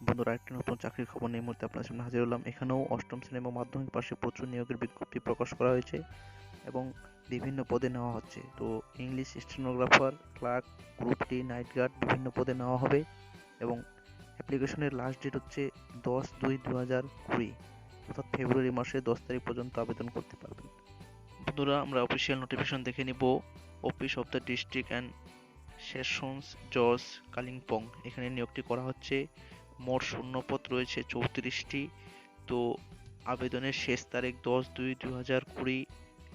বন্ধুরা, একটি নতুন চাকরির খবর নিয়ে এই মুহূর্তে আপনার সামনে হাজির হলাম। এখানেও অষ্টম শ্রেণী এবং মাধ্যমিক পাশে প্রচুর নিয়োগের বিজ্ঞপ্তি প্রকাশ করা হয়েছে এবং বিভিন্ন পদে নেওয়া হচ্ছে। তো English stenographer, clerk, group D, night guard বিভিন্ন পদে নেওয়া হবে এবং অ্যাপ্লিকেশনের লাস্ট ডেট হচ্ছে 10/2/2020, অর্থাৎ ফেব্রুয়ারি মাসের 10 তারিখ পর্যন্ত আবেদন করতে পারবেন। বন্ধুরা, আমরা অফিসিয়াল নোটিফিকেশন দেখে নিব। Office of the district and sessions জজ, কালিম্পং, এখানে নিয়োগটি করা হচ্ছে। মোট শূন্যপদ রয়েছে 34টি। তো আবেদনের শেষ তারিখ 10/2/2020,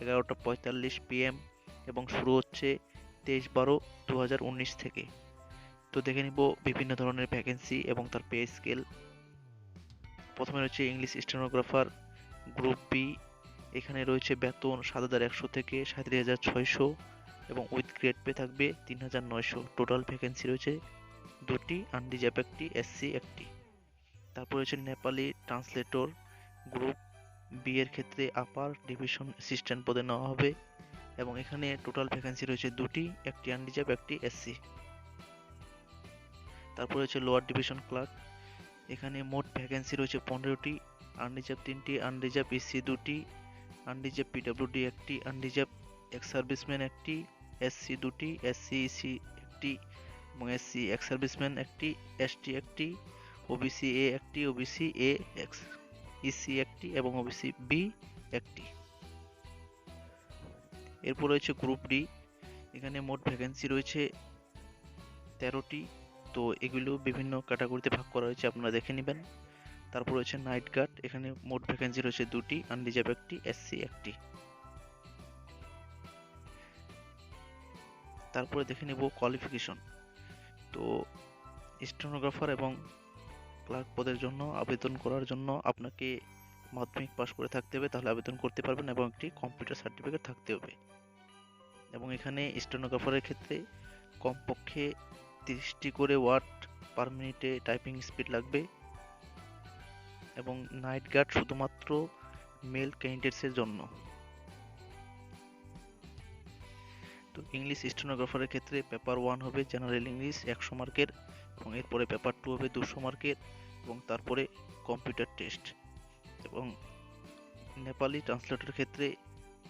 11:45 PM এবং শুরু হচ্ছে 23/12/2019 থেকে। তো দেখে নিব বিভিন্ন ধরনের ভ্যাকেন্সি এবং তার পে স্কেল। প্রথমে রয়েছে ইংলিশ স্টেনোগ্রাফার গ্রুপ বি। এখানে রয়েছে বেতন 7,100 থেকে 37,600 এবং উইথ গ্রেড পে থাকবে 3,900। টোটাল ভ্যাকেন্সি রয়েছে 2টি, আনরিজার্ভ একটি, এসসি একটি। তারপর রয়েছে নেপালি ট্রান্সলেটর গ্রুপ বি এর ক্ষেত্রে আপার ডিভিশন অ্যাসিস্ট্যান্ট পদে নেওয়া হবে এবং এখানে টোটাল ভ্যাকেন্সি রয়েছে 2টি, একটি আনরিজার্ভ একটি এসসি। তারপর রয়েছে লোয়ার ডিভিশন ক্লার্ক। এখানে মোট ভ্যাকেন্সি রয়েছে 15টি, আনরিজার্ভ 3টি, আনরিজার্ভ ইসি 2টি, আনরিজার্ভ পিডব্লিউডি একটি, আনরিজার্ভ এক্স সার্ভিসম্যান একটি, এসসি 2টি, এসসি ইসি একটি এবং এসসি এক্স সার্ভিসম্যান একটি, এসটি একটি, ওবিসি এ একটি, ওবিসি এ এক্স ইসি একটি এবং ওবিসি বি একটি। এরপর রয়েছে গ্রুপ ডি। এখানে মোট ভ্যাকেন্সি রয়েছে 13টি। তো এগুলো বিভিন্ন ক্যাটাগরিতে ভাগ করা হয়েছে, আপনারা দেখে নেবেন। তারপর রয়েছে নাইট গার্ড। এখানে মোট ভ্যাকেন্সি রয়েছে 2টি, আনরিজার্ভ একটি, এসসি একটি। তারপরে দেখে নেব কোয়ালিফিকেশন। তো স্টেনোগ্রাফার এবং ক্লার্ক পদের জন্য আবেদন করার জন্য আপনাকে মাধ্যমিক পাস করে থাকতে হবে, তাহলে আবেদন করতে পারবেন, এবং একটি কম্পিউটার সার্টিফিকেট থাকতে হবে। এবং এখানে স্টেনোগ্রাফারের ক্ষেত্রে কমপক্ষে 30টি করে ওয়ার্ড পার মিনিটে টাইপিং স্পিড লাগবে। এবং নাইট গার্ড শুধুমাত্র মেল ক্যান্ডিডেটসের জন্য। তো ইংলিশ স্টেনোগ্রাফারের ক্ষেত্রে পেপার 1 হবে জেনারেল ইংলিশ 100 মার্কের এবং এরপরে পেপার 2 হবে 200 মার্কের এবং তারপরে কম্পিউটার টেস্ট। এবং নেপালি ট্রান্সলেটরের ক্ষেত্রে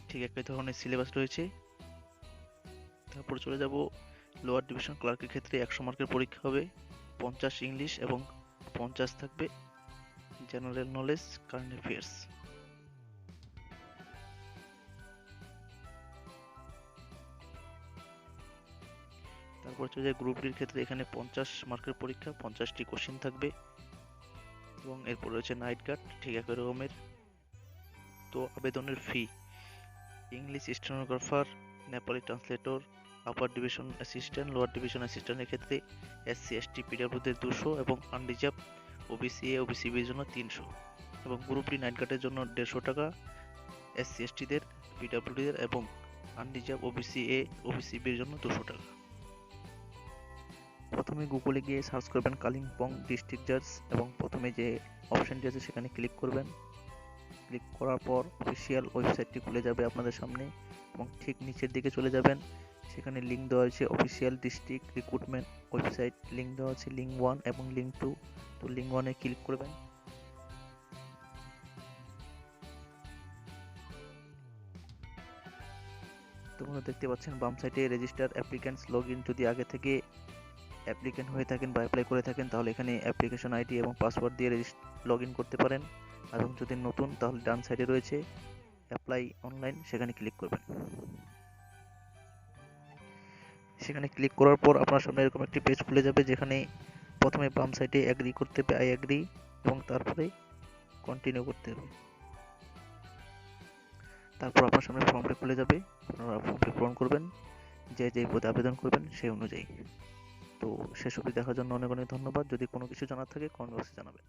ঠিক একই ধরনের সিলেবাস রয়েছে। তারপর চলে যাব লোয়ার ডিভিশন ক্লার্কের ক্ষেত্রে 100 মার্কের পরীক্ষা হবে, 50 ইংলিশ এবং 50 থাকবে জেনারেল নলেজ, কারেন্ট অ্যাফেয়ার্স। তারপর চলে যায় গ্রুপ ডির ক্ষেত্রে। এখানে 50 মার্কের পরীক্ষা, 50টি কোশ্চেন থাকবে এবং এরপর রয়েছে নাইট গার্ড, ঠিক একই রকমের। তো আবেদনের ফি, English stenographer, Nepali translator, upper division assistant, lower division অ্যাসিস্ট্যান্টের ক্ষেত্রে এসসি এসটি পিডব্লিউদের 200 এবং আনরিজার্ভ ওবিসি এ ওবিসি বির জন্য 300 এবং গ্রুপ ডি নাইট গার্ডের জন্য 150 টাকা, এসসি এসটিদের, পিডব্লিউডিদের এবং আনরিজার্ভ ওবিসি এ ওবিসি বির জন্য 200 টাকা। প্রথমে গুগলে গিয়ে সার্চ করবেন কালিম্পং ডিস্ট্রিক্ট জাজ এবং প্রথমে যে অপশনটি আছে সেখানে ক্লিক করবেন। ক্লিক করার পর অফিসিয়াল ওয়েবসাইটটি খুলে যাবে আপনাদের সামনে এবং ঠিক নিচের দিকে চলে যাবেন। সেখানে লিঙ্ক দেওয়া হয়েছে official district recruitment website, link দেওয়া আছে লিঙ্ক 1 এবং লিঙ্ক 2। তো লিঙ্ক 1-এ ক্লিক করবেন। তোমরা দেখতে পাচ্ছেন বাম সাইডে রেজিস্টার অ্যাপ্লিক্যান্টস লগ ইন। যদি আগে থেকে অ্যাপ্লিক্যান্ট হয়ে থাকেন বা অ্যাপ্লাই করে থাকেন তাহলে এখানে অ্যাপ্লিকেশন আইডি এবং পাসওয়ার্ড দিয়ে লগ ইন করতে পারেন, এবং যদি নতুন তাহলে ডান সাইডে রয়েছে অ্যাপ্লাই অনলাইন, সেখানে ক্লিক করবেন। সেখানে ক্লিক করার পর আপনার সামনে এরকম একটি পেজ খুলে যাবে, যেখানে প্রথমে বাম সাইডে অ্যাগ্রি করতে হবে, আই অ্যাগ্রি, এবং তারপরে কন্টিনিউ করতে হবে। তারপর আপনার সামনে ফর্মটি খুলে যাবে, আপনারা ফর্মটি পূরণ করবেন, যে পদে আবেদন করবেন সেই অনুযায়ী। তো শেষ অবধি দেখার জন্য অনেক অনেক ধন্যবাদ। যদি কোনো কিছু জানার থাকে কমেন্ট বক্সে জানাবেন।